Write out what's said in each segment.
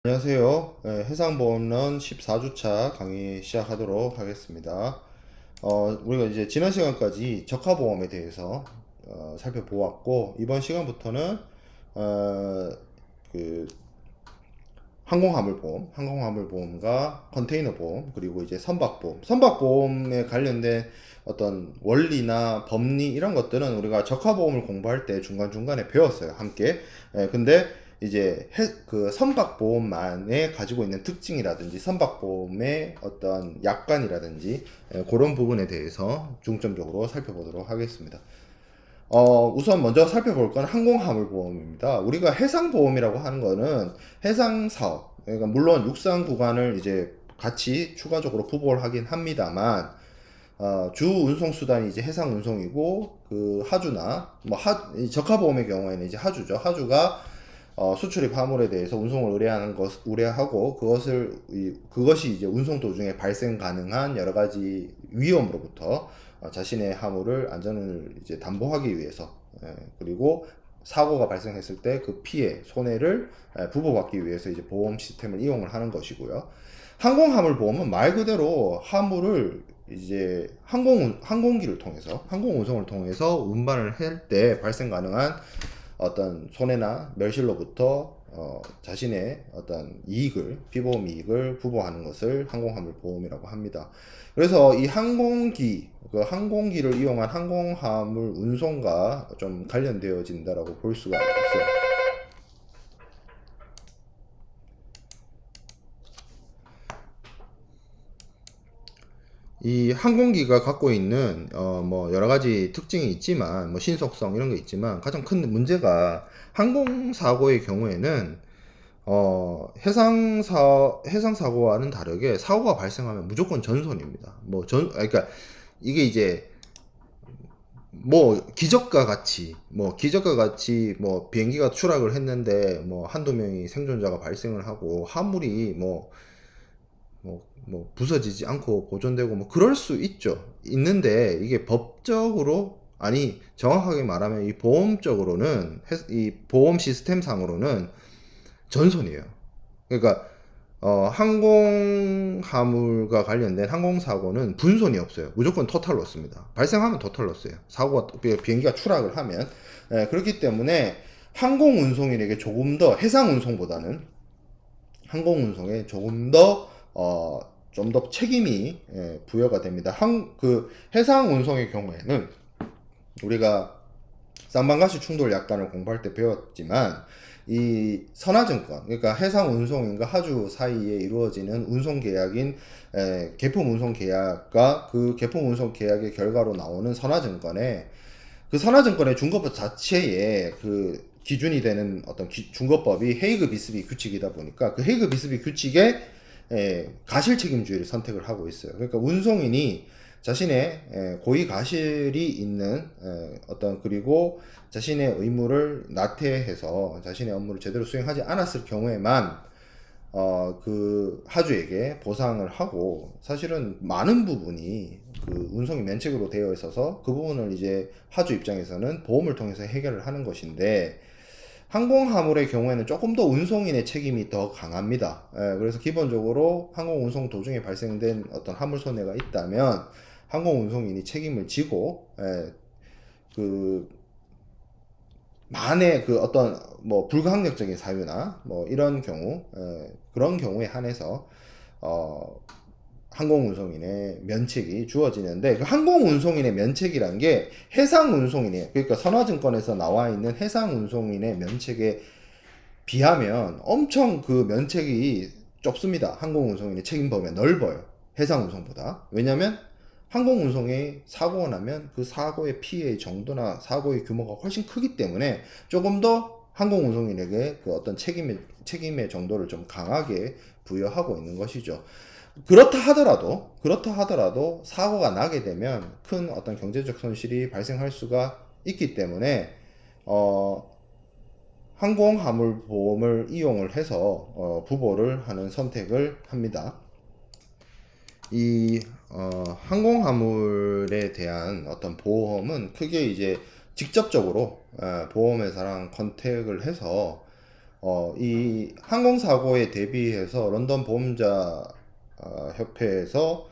안녕하세요. 해상보험론 14주차 강의 시작하도록 하겠습니다. 우리가 이제 지난 시간까지 적하보험에 대해서 살펴보았고, 이번 시간부터는 어, 그 항공화물보험과 컨테이너보험, 그리고 이제 선박보험에 관련된 어떤 원리나 법리 이런 것들은 우리가 적하보험을 공부할 때 중간중간에 배웠어요. 함께. 근데 이제 그 선박보험만에 가지고 있는 특징이라든지 선박보험의 어떤 약관이라든지 그런 부분에 대해서 중점적으로 살펴보도록 하겠습니다. 우선 먼저 살펴볼 건 항공화물보험입니다. 우리가 해상보험이라고 하는 거는 해상사업, 그러니까 물론 육상 구간을 이제 같이 추가적으로 부보를 하긴 합니다만, 주 운송 수단이 이제 해상 운송이고, 그 하주나, 이 적하보험의 경우에는 이제 하주죠. 하주가 수출입 화물에 대해서 운송을 의뢰하고, 그것이 이제 운송 도중에 발생 가능한 여러 가지 위험으로부터 자신의 화물을 안전을 이제 담보하기 위해서, 그리고 사고가 발생했을 때 그 피해, 손해를 부보받기 위해서 이제 보험 시스템을 이용을 하는 것이고요. 항공화물 보험은 말 그대로 화물을 이제 항공기를 통해서, 항공운송을 통해서 운반을 할 때 발생 가능한 어떤 손해나 멸실로부터 자신의 어떤 피보험 이익을 부보하는 것을 항공화물 보험이라고 합니다. 그래서 이 항공기를 이용한 항공화물 운송과 좀 관련되어진다라고 볼 수가 있어요. 이 항공기가 갖고 있는 뭐 여러 가지 특징이 있지만, 뭐 신속성 이런 게 있지만, 가장 큰 문제가 항공 사고의 경우에는 해상 사고와는 다르게 사고가 발생하면 무조건 전손입니다. 그러니까 이게 이제 기적과 같이 뭐 비행기가 추락을 했는데 뭐 한두 명이 생존자가 발생을 하고 화물이 부서지지 않고 보존되고 뭐 그럴 수 있는데, 이게 법적으로, 아니 정확하게 말하면 이 보험적으로는, 이 보험 시스템 상으로는 전손이에요. 그러니까 항공화물과 관련된 항공사고는 분손이 없어요. 무조건 토탈 로스입니다. 발생하면 토탈 로스예요. 비행기가 추락을 하면. 그렇기 때문에 항공운송인에게 조금 더, 해상운송보다는 항공운송에 조금 더 좀 더 책임이 부여가 됩니다. 해상운송의 경우에는 우리가 쌍방가시 충돌 약관을 공부할 때 배웠지만, 이 선화증권, 그러니까 해상 운송인과 하주 사이에 이루어지는 운송 계약인 계품 운송 계약과 그 계품 운송 계약의 결과로 나오는 선화증권에, 그 선화증권의 중거법 자체에 그 기준이 되는 어떤 중거법이 헤이그 비스비 규칙이다 보니까, 그 헤이그 비스비 규칙에 가실 책임주의를 선택을 하고 있어요. 그러니까 운송인이 자신의 고의 가실이 있는 그리고 자신의 의무를 나태해서 자신의 업무를 제대로 수행하지 않았을 경우에만 그 하주에게 보상을 하고, 사실은 많은 부분이 그 운송이 면책으로 되어 있어서 그 부분을 이제 하주 입장에서는 보험을 통해서 해결을 하는 것인데, 항공화물의 경우에는 조금 더 운송인의 책임이 더 강합니다. 그래서 기본적으로 항공운송 도중에 발생된 어떤 화물 손해가 있다면 항공운송인이 책임을 지고, 그 만에 그 어떤 뭐 불가항력적인 사유나 뭐 이런 경우, 그런 경우에 한해서 항공운송인의 면책이 주어지는데, 그 항공운송인의 면책이란 게 해상운송인이에요. 그러니까 선화증권에서 나와 있는 해상운송인의 면책에 비하면 엄청 그 면책이 좁습니다. 항공운송인의 책임 범위가 넓어요. 해상운송보다. 왜냐면 항공운송에 사고가 나면 그 사고의 피해의 정도나 사고의 규모가 훨씬 크기 때문에 조금 더 항공운송인에게 그 어떤 책임의 정도를 좀 강하게 부여하고 있는 것이죠. 그렇다 하더라도 사고가 나게 되면 큰 어떤 경제적 손실이 발생할 수가 있기 때문에 항공화물 보험을 이용을 해서 부보를 하는 선택을 합니다. 이 항공화물에 대한 어떤 보험은 크게 이제 직접적으로 보험회사랑 컨택을 해서 이 항공사고에 대비해서 런던 보험자 협회에서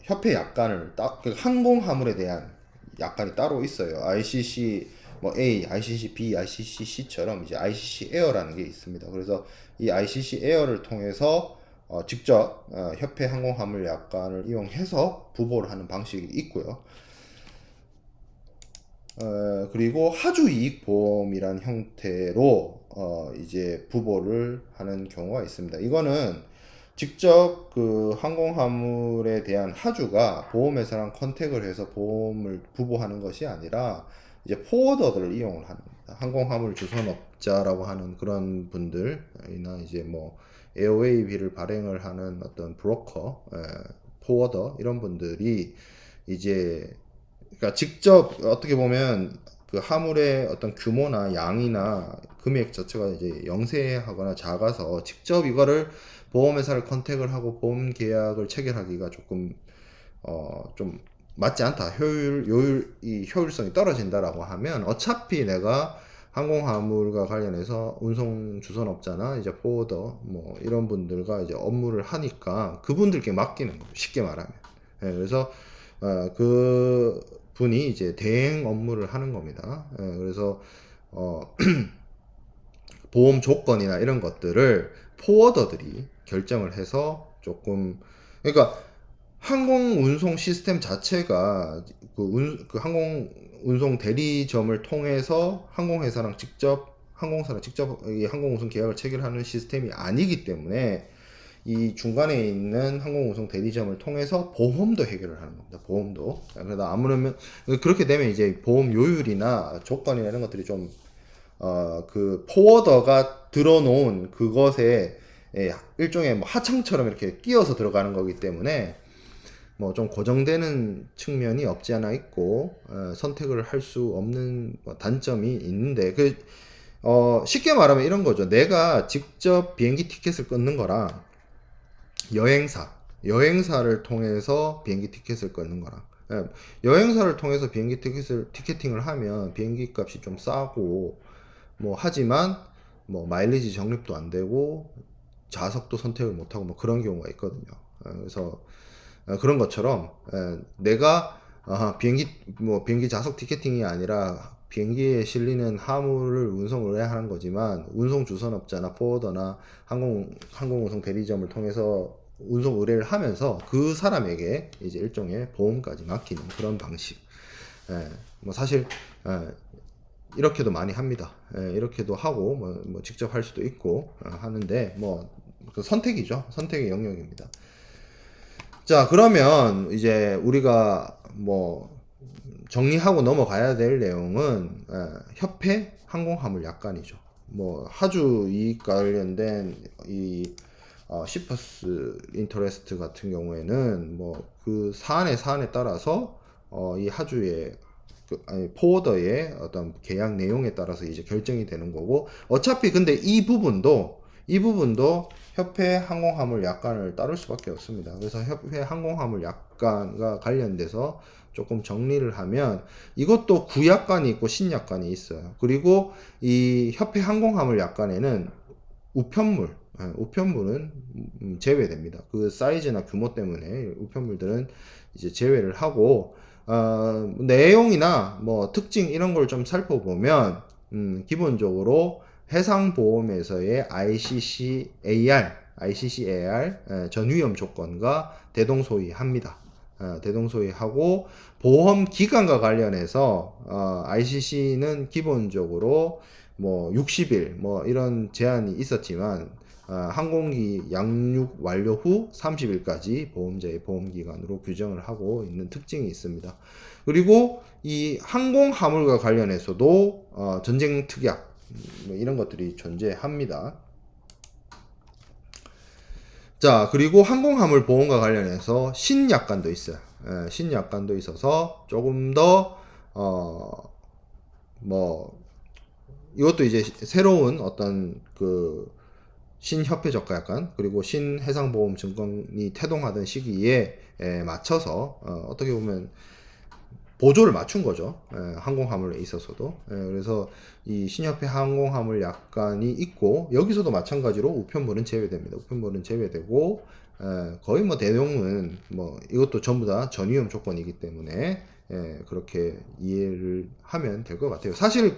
협회 약관을 그 항공화물에 대한 약관이 따로 있어요. ICC 뭐 A, ICC B, ICC C처럼 이제 ICC 에어라는 게 있습니다. 그래서 이 ICC 에어를 통해서 직접 협회 항공화물 약관을 이용해서 부보를 하는 방식이 있고요. 그리고 하주이익보험이란 형태로 이제 부보를 하는 경우가 있습니다. 이거는 직접 그 항공화물에 대한 하주가 보험회사랑 컨택을 해서 보험을 부보하는 것이 아니라 이제 포워더들을 이용을 하는 겁니다. 항공화물 주선업자라고 하는 그런 분들이나 이제 뭐 에어웨이비를 발행을 하는 어떤 브로커, 포워더 이런 분들이 이제 그러니까 직접 어떻게 보면 그 화물의 어떤 규모나 양이나 금액 자체가 이제 영세하거나 작아서 직접 이거를 보험회사를 컨택을 하고 보험 계약을 체결하기가 조금 좀 맞지 않다. 이 효율성이 떨어진다라고 하면 어차피 내가 항공화물과 관련해서 운송 주선업자나 이제 포워더 뭐 이런 분들과 이제 업무를 하니까 그분들께 맡기는 거죠. 쉽게 말하면. 그래서 그 분이 이제 대행 업무를 하는 겁니다. 그래서 보험 조건이나 이런 것들을 포워더들이 결정을 해서 조금 그러니까 항공 운송 시스템 자체가 그 항공 운송 대리점을 통해서 항공사랑 직접 이 항공 운송 계약을 체결하는 시스템이 아니기 때문에 이 중간에 있는 항공운송 대리점을 통해서 보험도 해결을 하는 겁니다. 보험도. 그러다 아무래도 그렇게 되면 이제 보험 요율이나 조건이나 이런 것들이 좀 그 포워더가 들어놓은 그것에 일종의 뭐 하청처럼 이렇게 끼어서 들어가는 거기 때문에 뭐 좀 고정되는 측면이 없지 않아 있고 선택을 할 수 없는 뭐 단점이 있는데 쉽게 말하면 이런 거죠. 내가 직접 비행기 티켓을 끊는 거랑 여행사를 통해서 비행기 티켓을 끊는 거랑 여행사를 통해서 비행기 티켓팅을 하면 비행기 값이 좀 싸고 뭐 하지만 뭐 마일리지 적립도 안 되고 좌석도 선택을 못 하고 뭐 그런 경우가 있거든요. 그래서 그런 것처럼 내가 비행기 좌석 티켓팅이 아니라 비행기에 실리는 화물을 운송을 해야 하는 거지만 운송 주선업자나 포워더나 항공운송 대리점을 통해서 운송 의뢰를 하면서 그 사람에게 이제 일종의 보험까지 맡기는 그런 방식. 뭐 사실 이렇게도 많이 합니다. 이렇게도 하고 뭐 직접 할 수도 있고 하는데 뭐 그 선택이죠. 선택의 영역입니다. 자, 그러면 이제 우리가 뭐 정리하고 넘어가야 될 내용은 협회 항공화물 약관이죠. 뭐 하주 이익 관련된 이 시퍼스 인터레스트 같은 경우에는 뭐 그 사안에 따라서 이 하주의 포워더의 어떤 계약 내용에 따라서 이제 결정이 되는 거고 어차피 근데 이 부분도 협회 항공화물 약관을 따를 수밖에 없습니다. 그래서 협회 항공화물 약관과 관련돼서 조금 정리를 하면 이것도 구약관이 있고 신약관이 있어요. 그리고 이 협회 항공화물 약관에는 우편물은 제외됩니다. 그 사이즈나 규모 때문에 우편물들은 이제 제외를 하고 내용이나 뭐 특징 이런 걸 좀 살펴보면 기본적으로 해상보험에서의 ICC-AR 전위험 조건과 대동소이합니다. 대동소이하고 보험 기간과 관련해서 ICC는 기본적으로 뭐 60일 뭐 이런 제한이 있었지만 항공기 양육 완료 후 30일까지 보험자의 보험기간으로 규정을 하고 있는 특징이 있습니다. 그리고 이 항공화물과 관련해서도 전쟁 특약 뭐 이런 것들이 존재합니다. 자, 그리고 항공화물 보험과 관련해서 신약관도 있어요. 신약관도 있어서 조금 더 뭐 이것도 이제 새로운 어떤 그 신협회 저가약관 그리고 신해상보험증권이 태동하던 시기에 맞춰서 어떻게 보면 보조를 맞춘 거죠. 항공화물에 있어서도. 그래서 이 신협회 항공화물 약관이 있고, 여기서도 마찬가지로 우편물은 제외됩니다. 우편물은 제외되고, 거의 뭐 내용은 뭐 이것도 전부 다 전위험 조건이기 때문에 그렇게 이해를 하면 될 것 같아요. 사실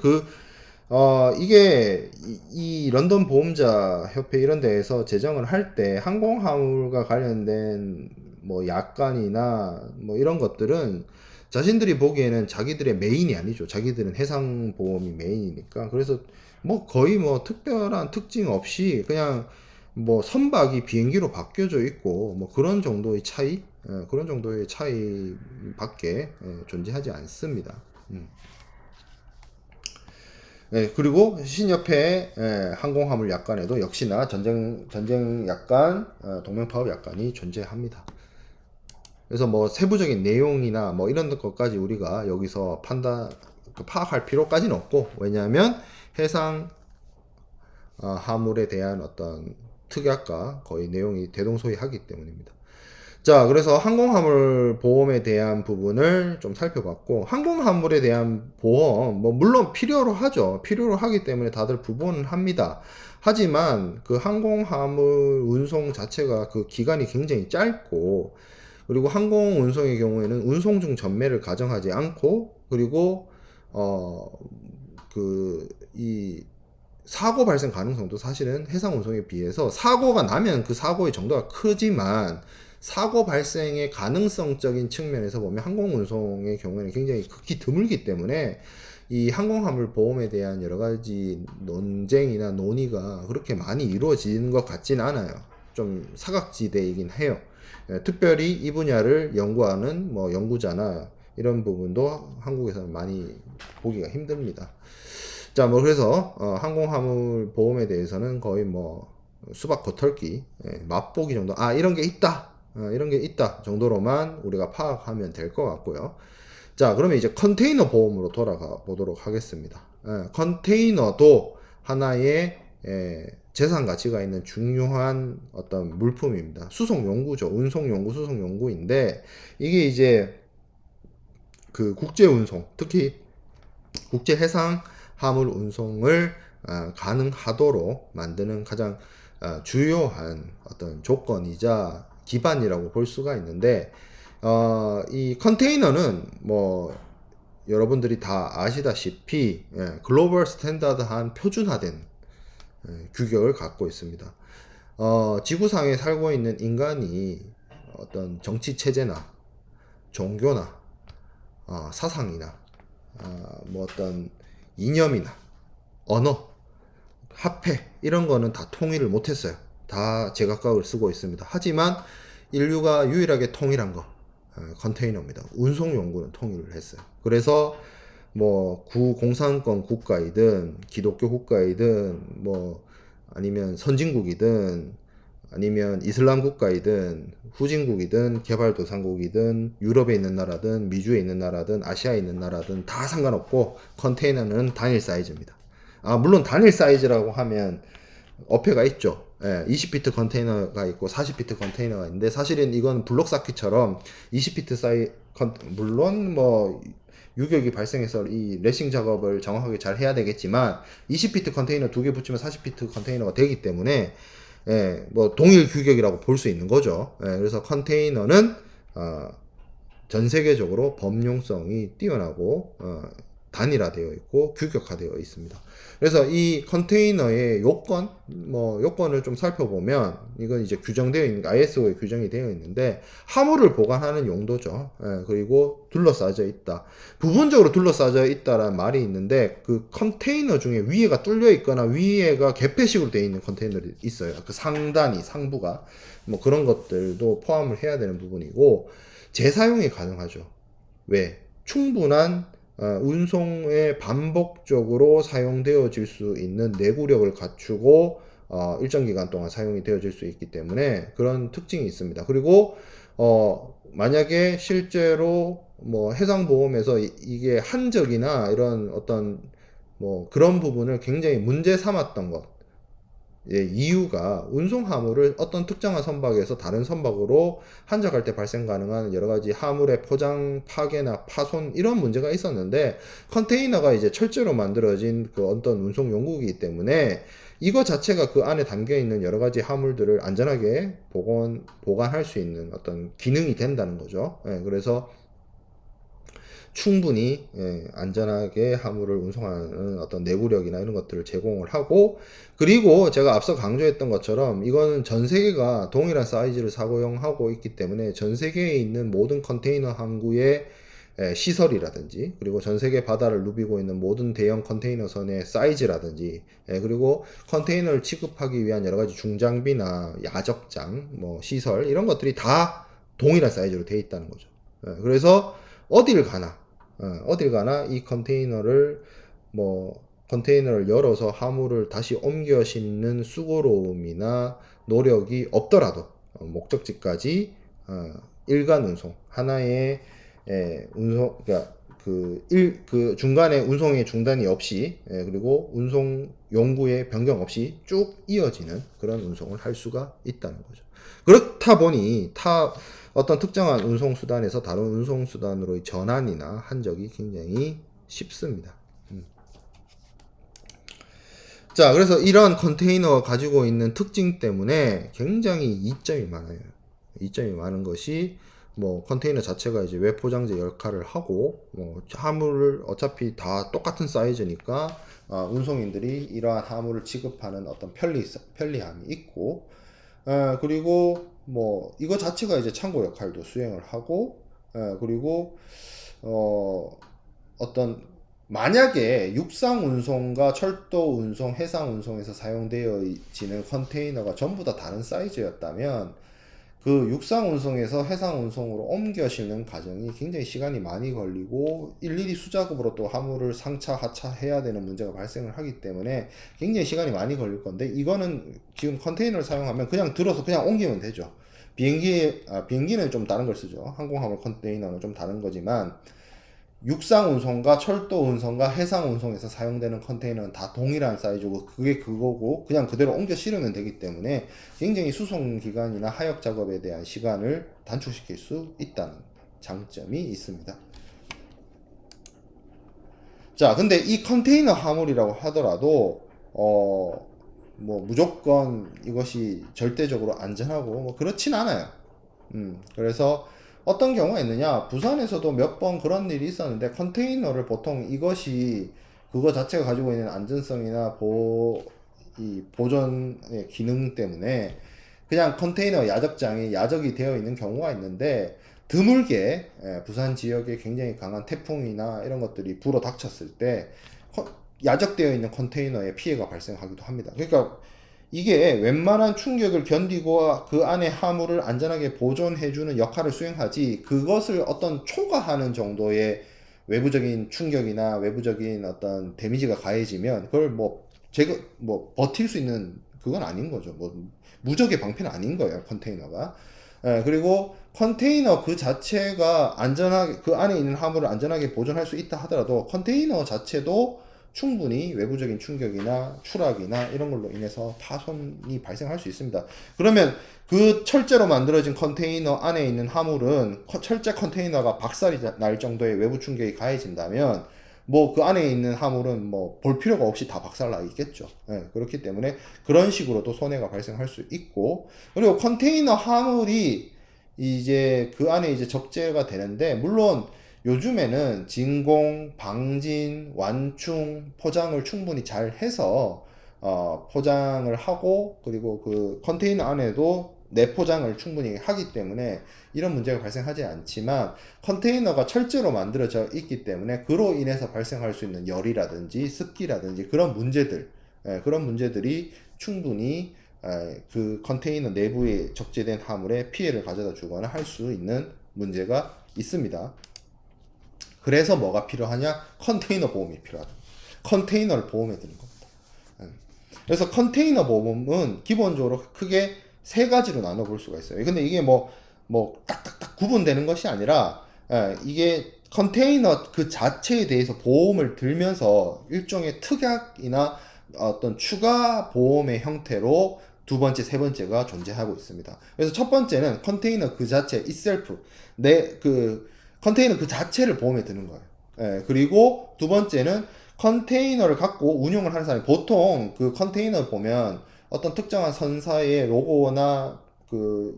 이게 이 런던 보험자 협회 이런 데에서 제정을 할 때 항공화물과 관련된 뭐 약관이나 뭐 이런 것들은 자신들이 보기에는 자기들의 메인이 아니죠. 자기들은 해상보험이 메인이니까. 그래서 뭐 거의 뭐 특별한 특징 없이 그냥 뭐 선박이 비행기로 바뀌어져 있고 뭐 그런 정도의 차이, 그런 정도의 차이밖에 존재하지 않습니다. 그리고 신협회 항공화물 약관에도 역시나 전쟁 약관, 동맹파업 약관이 존재합니다. 그래서 뭐 세부적인 내용이나 뭐 이런 것까지 우리가 여기서 파악할 필요까지는 없고, 왜냐하면 해상 화물에 대한 어떤 특약과 거의 내용이 대동소이하기 때문입니다. 자, 그래서 항공화물 보험에 대한 부분을 좀 살펴봤고, 항공화물에 대한 보험, 뭐, 물론 필요로 하죠. 필요로 하기 때문에 다들 부분을 합니다. 하지만 그 항공화물 운송 자체가 그 기간이 굉장히 짧고, 그리고 항공 운송의 경우에는 운송 중 전매를 가정하지 않고, 그리고, 이 사고 발생 가능성도 사실은 해상 운송에 비해서 사고가 나면 그 사고의 정도가 크지만 사고 발생의 가능성적인 측면에서 보면 항공 운송의 경우에는 굉장히 극히 드물기 때문에 이 항공화물 보험에 대한 여러 가지 논쟁이나 논의가 그렇게 많이 이루어지는 것 같진 않아요. 좀 사각지대이긴 해요. 특별히 이 분야를 연구하는 뭐 연구자나 이런 부분도 한국에서는 많이 보기가 힘듭니다. 자, 뭐 그래서 항공화물 보험에 대해서는 거의 뭐 수박 겉핥기, 맛보기 정도, 이런 게 있다, 이런 게 있다 정도로만 우리가 파악하면 될 것 같고요. 자, 그러면 이제 컨테이너 보험으로 돌아가 보도록 하겠습니다. 컨테이너도 하나의 재산 가치가 있는 중요한 어떤 물품입니다. 수송 용구죠. 운송 용구, 수송 용구인데 이게 이제 그 국제 운송, 특히 국제 해상 화물 운송을 가능하도록 만드는 가장 주요한 어떤 조건이자 기반이라고 볼 수가 있는데, 이 컨테이너는 뭐 여러분들이 다 아시다시피 글로벌 스탠다드한 표준화된 규격을 갖고 있습니다. 지구상에 살고 있는 인간이 어떤 정치 체제나 종교나 사상이나 뭐 어떤 이념이나 언어, 화폐 이런 거는 다 통일을 못했어요. 다 제각각을 쓰고 있습니다. 하지만 인류가 유일하게 통일한 거 컨테이너입니다. 운송 연구는 통일을 했어요. 그래서 뭐 구공산권 국가이든 기독교 국가이든 뭐 아니면 선진국이든 아니면 이슬람 국가이든 후진국이든 개발도상국이든 유럽에 있는 나라든 미주에 있는 나라든 아시아에 있는 나라든 다 상관없고 컨테이너는 단일 사이즈입니다. 물론 단일 사이즈라고 하면 어폐가 있죠. 20피트 컨테이너가 있고 40피트 컨테이너가 있는데 사실은 이건 블록 쌓기처럼 20피트 물론 뭐 유격이 발생해서 이 레싱 작업을 정확하게 잘 해야 되겠지만 20피트 컨테이너 2개 붙이면 40피트 컨테이너가 되기 때문에 뭐 동일 규격이라고 볼 수 있는 거죠. 그래서 컨테이너는 전 세계적으로 범용성이 뛰어나고 단일화되어 있고 규격화되어 있습니다. 그래서 이 컨테이너의 요건을 좀 살펴보면 이건 이제 규정되어 있는 ISO에 규정이 되어 있는데 화물을 보관하는 용도죠. 그리고 둘러싸져 있다. 부분적으로 둘러싸져 있다라는 말이 있는데 그 컨테이너 중에 위에가 뚫려 있거나 위에가 개폐식으로 되어 있는 컨테이너들이 있어요. 그 상부가 뭐 그런 것들도 포함을 해야 되는 부분이고 재사용이 가능하죠. 왜? 충분한 운송에 반복적으로 사용되어질 수 있는 내구력을 갖추고 일정 기간 동안 사용이 되어질 수 있기 때문에 그런 특징이 있습니다. 그리고 만약에 실제로 뭐 해상보험에서 이게 한적이나 이런 어떤 뭐 그런 부분을 굉장히 문제 삼았던 것, 이유가 운송 화물을 어떤 특정한 선박에서 다른 선박으로 한적할 때 발생 가능한 여러 가지 화물의 포장 파괴나 파손 이런 문제가 있었는데, 컨테이너가 이제 철제로 만들어진 그 어떤 운송 용구이기 때문에 이거 자체가 그 안에 담겨 있는 여러 가지 화물들을 안전하게 보관할 수 있는 어떤 기능이 된다는 거죠. 그래서 충분히 안전하게 화물을 운송하는 어떤 내구력이나 이런 것들을 제공을 하고, 그리고 제가 앞서 강조했던 것처럼 이거는 전 세계가 동일한 사이즈를 사고용하고 있기 때문에 전 세계에 있는 모든 컨테이너 항구의 시설이라든지, 그리고 전 세계 바다를 누비고 있는 모든 대형 컨테이너선의 사이즈라든지, 그리고 컨테이너를 취급하기 위한 여러 가지 중장비나 야적장, 뭐 시설 이런 것들이 다 동일한 사이즈로 되어 있다는 거죠. 그래서 어딜 가나 이 컨테이너를 열어서 화물을 다시 옮겨 싣는 수고로움이나 노력이 없더라도 목적지까지 일간 운송, 하나의 운송, 그러니까 그 중간에 운송의 중단이 없이, 그리고 운송 용구의 변경 없이 쭉 이어지는 그런 운송을 할 수가 있다는 거죠. 그렇다 보니 어떤 특정한 운송수단에서 다른 운송수단으로의 전환이나 한적이 굉장히 쉽습니다. 자, 그래서 이런 컨테이너가 가지고 있는 특징 때문에 굉장히 이점이 많아요. 이점이 많은 것이, 컨테이너 자체가 이제 외포장재 역할을 하고, 화물을 어차피 다 똑같은 사이즈니까, 운송인들이 이러한 화물을 취급하는 어떤 편리함이 있고, 그리고 이거 자체가 이제 창고 역할도 수행을 하고, 그리고 어떤 만약에 육상 운송과 철도 운송, 해상 운송에서 사용되어지는 컨테이너가 전부 다 다른 사이즈였다면 그 육상 운송에서 해상 운송으로 옮겨 싣는 과정이 굉장히 시간이 많이 걸리고 일일이 수작업으로 또 화물을 상차, 하차 해야 되는 문제가 발생을 하기 때문에 굉장히 시간이 많이 걸릴 건데, 이거는 지금 컨테이너를 사용하면 그냥 들어서 그냥 옮기면 되죠. 비행기는 좀 다른 걸 쓰죠. 항공화물 컨테이너는 좀 다른 거지만, 육상 운송과 철도 운송과 해상 운송에서 사용되는 컨테이너는 다 동일한 사이즈고 그게 그거고 그냥 그대로 옮겨 실으면 되기 때문에 굉장히 수송 기간이나 하역 작업에 대한 시간을 단축시킬 수 있다는 장점이 있습니다. 자, 근데 이 컨테이너 화물이라고 하더라도 무조건 이것이 절대적으로 안전하고 그렇진 않아요. 그래서 어떤 경우가 있느냐, 부산에서도 몇 번 그런 일이 있었는데, 컨테이너를 보통 이것이 그거 자체가 가지고 있는 안전성이나 이 보존의 기능 때문에 그냥 컨테이너 야적장이 야적이 되어 있는 경우가 있는데, 드물게 부산 지역에 굉장히 강한 태풍이나 이런 것들이 불어 닥쳤을 때 야적되어 있는 컨테이너에 피해가 발생하기도 합니다. 그러니까 이게 웬만한 충격을 견디고 그 안에 화물을 안전하게 보존해주는 역할을 수행하지, 그것을 어떤 초과하는 정도의 외부적인 충격이나 외부적인 어떤 데미지가 가해지면 그걸 버틸 수 있는 그건 아닌 거죠. 무적의 방패는 아닌 거예요, 컨테이너가. 그리고 컨테이너 그 자체가 안전하게, 그 안에 있는 화물을 안전하게 보존할 수 있다 하더라도 컨테이너 자체도 충분히 외부적인 충격이나 추락이나 이런 걸로 인해서 파손이 발생할 수 있습니다. 그러면 그 철제로 만들어진 컨테이너 안에 있는 화물은 철제 컨테이너가 박살이 날 정도의 외부 충격이 가해진다면 그 안에 있는 화물은 볼 필요가 없이 다 박살 나 있겠죠. 그렇기 때문에 그런 식으로도 손해가 발생할 수 있고, 그리고 컨테이너 화물이 이제 그 안에 이제 적재가 되는데, 물론 요즘에는 진공, 방진, 완충, 포장을 충분히 잘 해서 포장을 하고, 그리고 그 컨테이너 안에도 내포장을 충분히 하기 때문에 이런 문제가 발생하지 않지만, 컨테이너가 철제로 만들어져 있기 때문에 그로 인해서 발생할 수 있는 열이라든지 습기라든지 그런 문제들이 충분히 그 컨테이너 내부에 적재된 화물에 피해를 가져다 주거나 할 수 있는 문제가 있습니다. 그래서 뭐가 필요하냐? 컨테이너 보험이 필요하다. 컨테이너를 보험해 드리는 겁니다. 그래서 컨테이너 보험은 기본적으로 크게 세 가지로 나눠볼 수가 있어요. 근데 이게 딱딱딱 구분되는 것이 아니라, 이게 컨테이너 그 자체에 대해서 보험을 들면서 일종의 특약이나 어떤 추가 보험의 형태로 두 번째, 세 번째가 존재하고 있습니다. 그래서 첫 번째는 컨테이너 그 자체, itself, 내 그 컨테이너 그 자체를 보험에 드는 거예요. 예, 그리고 두 번째는 컨테이너를 갖고 운용을 하는 사람이, 보통 그 컨테이너 보면 어떤 특정한 선사의 로고나 그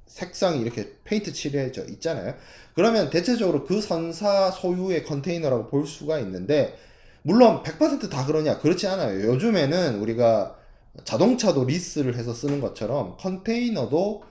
색상이 이렇게 페인트 칠해져 있잖아요. 그러면 대체적으로 그 선사 소유의 컨테이너라고 볼 수가 있는데, 물론 100%다 그러냐? 그렇지 않아요. 요즘에는 우리가 자동차도 리스를 해서 쓰는 것처럼 컨테이너도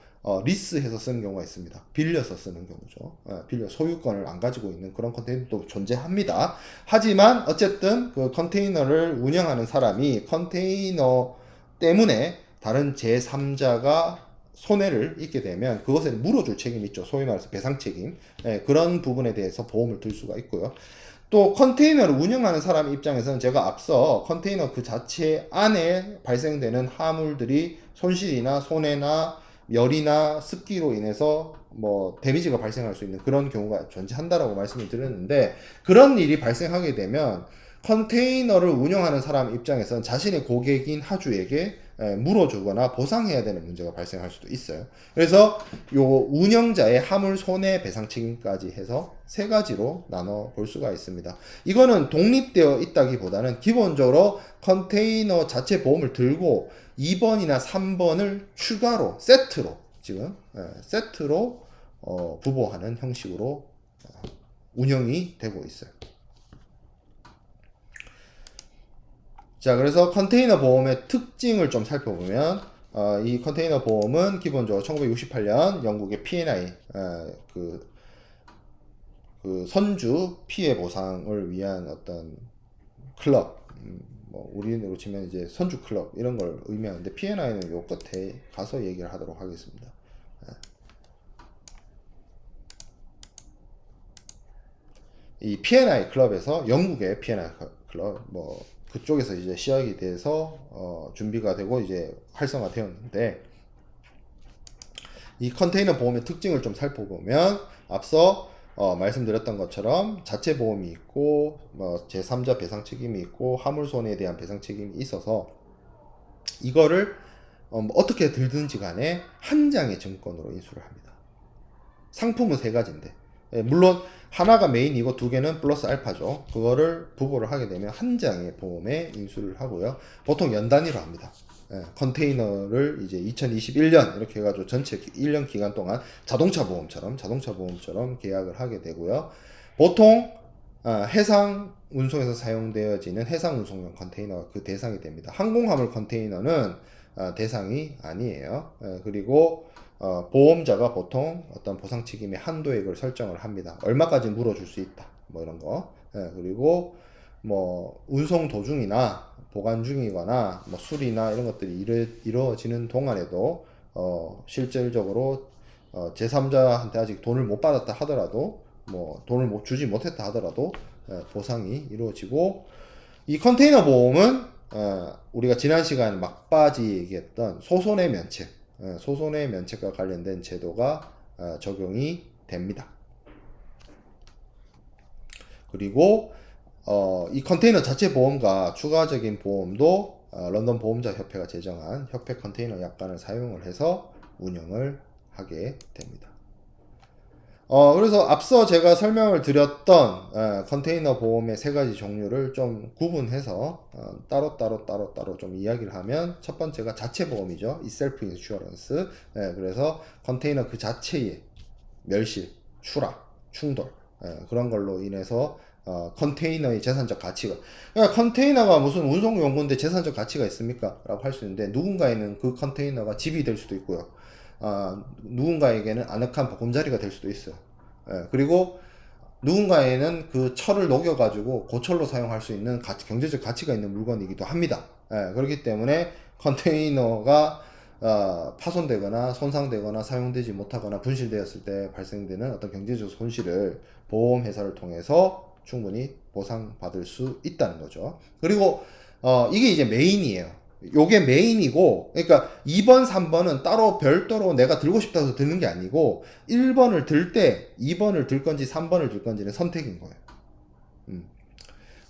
리스해서 쓰는 경우가 있습니다. 빌려서 쓰는 경우죠. 빌려 소유권을 안 가지고 있는 그런 컨테이너도 존재합니다. 하지만 어쨌든 그 컨테이너를 운영하는 사람이 컨테이너 때문에 다른 제3자가 손해를 입게 되면 그것에 물어줄 책임이 있죠. 소위 말해서 배상 책임. 그런 부분에 대해서 보험을 들 수가 있고요. 또 컨테이너를 운영하는 사람 입장에서는 제가 앞서 컨테이너 그 자체 안에 발생되는 화물들이 손실이나 손해나 열이나 습기로 인해서 뭐 데미지가 발생할 수 있는 그런 경우가 존재한다라고 말씀을 드렸는데, 그런 일이 발생하게 되면 컨테이너를 운영하는 사람 입장에서는 자신의 고객인 하주에게 물어주거나 보상해야 되는 문제가 발생할 수도 있어요. 그래서 요 운영자의 화물 손해 배상 책임까지 해서 세 가지로 나눠 볼 수가 있습니다. 이거는 독립되어 있다기보다는 기본적으로 컨테이너 자체 보험을 들고 2번이나 3번을 추가로 세트로 지금 세트로 부보하는 형식으로 운영이 되고 있어요. 자, 그래서 컨테이너 보험의 특징을 좀 살펴보면, 이 컨테이너 보험은 기본적으로 1968년 영국의 P&I, 그 선주 피해 보상을 위한 어떤 클럽, 뭐 우리로 치면 이제 선주 클럽 이런 걸 의미하는데, P&I는 요 끝에 가서 얘기를 하도록 하겠습니다. 이 P&I 클럽에서, 영국의 P&I 클럽, 뭐 그쪽에서 이제 시작이 돼서 준비가 되고 이제 활성화되었는데, 이 컨테이너 보험의 특징을 좀 살펴보면 앞서 말씀드렸던 것처럼 자체 보험이 있고 뭐 제3자 배상 책임이 있고 화물 손해에 대한 배상 책임이 있어서 이거를 어떻게 들든지 간에 한 장의 증권으로 인수를 합니다. 상품은 세 가지인데, 물론 하나가 메인이고 두 개는 플러스 알파죠. 그거를 부보를 하게 되면 한 장의 보험에 인수를 하고요. 보통 연 단위로 합니다. 컨테이너를 이제 2021년 이렇게 해가지고 전체 1년 기간 동안 자동차 보험처럼 계약을 하게 되고요. 보통 해상 운송에서 사용되어지는 해상 운송용 컨테이너가 그 대상이 됩니다. 항공화물 컨테이너는 대상이 아니에요. 그리고 보험자가 보통 어떤 보상 책임의 한도액을 설정을 합니다. 얼마까지 물어줄 수 있다, 뭐 이런 거. 그리고 뭐 운송 도중이나 보관 중이거나 뭐 수리나 이런 것들이 이루어지는 동안에도 실질적으로 제3자한테 아직 돈을 못 받았다 하더라도, 뭐 돈을 못 주지 못했다 하더라도 보상이 이루어지고, 이 컨테이너 보험은 우리가 지난 시간에 막바지 얘기했던 소손해 면책과 관련된 제도가 적용이 됩니다. 그리고 이 컨테이너 자체 보험과 추가적인 보험도 런던 보험자 협회가 제정한 협회 컨테이너 약관을 사용을 해서 운영을 하게 됩니다. 그래서 앞서 제가 설명을 드렸던 컨테이너 보험의 세 가지 종류를 좀 구분해서 따로 좀 이야기를 하면, 첫 번째가 자체 보험이죠. 이 셀프 인슈어런스. 그래서 컨테이너 그 자체의 멸실, 추락, 충돌, 그런 걸로 인해서 컨테이너의 재산적 가치가, 그러니까 컨테이너가 무슨 운송용구인데 재산적 가치가 있습니까? 라고 할 수 있는데, 누군가에는 그 컨테이너가 집이 될 수도 있고요. 누군가에게는 아늑한 보금자리가 될 수도 있어요. 그리고 누군가에는 그 철을 녹여가지고 고철로 사용할 수 있는 경제적 가치가 있는 물건이기도 합니다. 그렇기 때문에 컨테이너가 파손되거나 손상되거나 사용되지 못하거나 분실되었을 때 발생되는 어떤 경제적 손실을 보험회사를 통해서 충분히 보상받을 수 있다는 거죠. 그리고 이게 이제 메인이에요. 요게 메인이고, 그러니까 2번, 3번은 따로 별도로 내가 들고 싶다 해서 드는 게 아니고, 1번을 들 때 2번을 들 건지 3번을 들 건지는 선택인 거예요.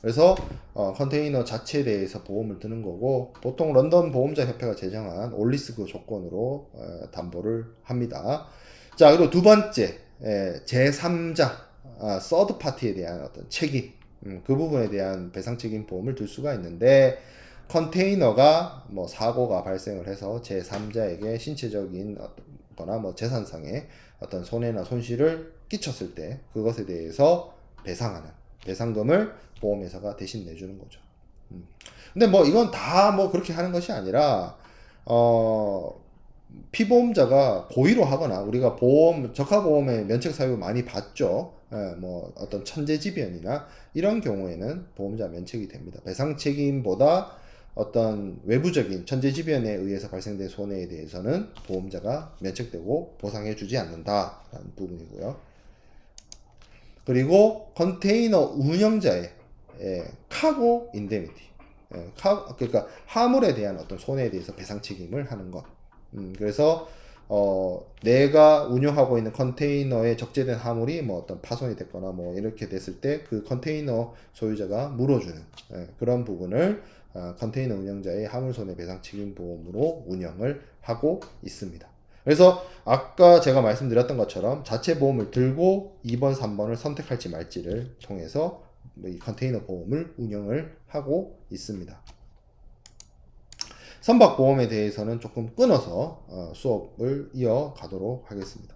그래서 컨테이너 자체에 대해서 보험을 드는 거고 보통 런던 보험자 협회가 제정한 올리스크 조건으로 담보를 합니다. 자, 그리고 두 번째 제3자 서드 파티에 대한 어떤 책임 그 부분에 대한 배상 책임 보험을 들 수가 있는데 컨테이너가 뭐 사고가 발생을 해서 제3자에게 신체적인 거나 뭐 재산상의 어떤 손해나 손실을 끼쳤을 때 그것에 대해서 배상하는 배상금을 보험회사가 대신 내주는 거죠. 근데 뭐 이건 다 뭐 그렇게 하는 것이 아니라 피보험자가 고의로 하거나 우리가 보험 적합보험의 면책 사유 많이 봤죠. 뭐 어떤 천재지변이나 이런 경우에는 보험자 면책이 됩니다. 배상 책임보다 어떤 외부적인 천재지변에 의해서 발생된 손해에 대해서는 보험자가 면책되고 보상해주지 않는다라는 부분이고요. 그리고 컨테이너 운영자의 카고 인데미티, 그러니까 화물에 대한 어떤 손해에 대해서 배상 책임을 하는 것. 그래서 내가 운영하고 있는 컨테이너에 적재된 화물이 뭐 어떤 파손이 됐거나 뭐 이렇게 됐을 때 그 컨테이너 소유자가 물어주는 그런 부분을 컨테이너 운영자의 화물 손해 배상 책임 보험으로 운영을 하고 있습니다. 그래서 아까 제가 말씀드렸던 것처럼 자체 보험을 들고 2번, 3번을 선택할지 말지를 통해서 이 컨테이너 보험을 운영을 하고 있습니다. 선박보험에 대해서는 조금 끊어서 수업을 이어가도록 하겠습니다.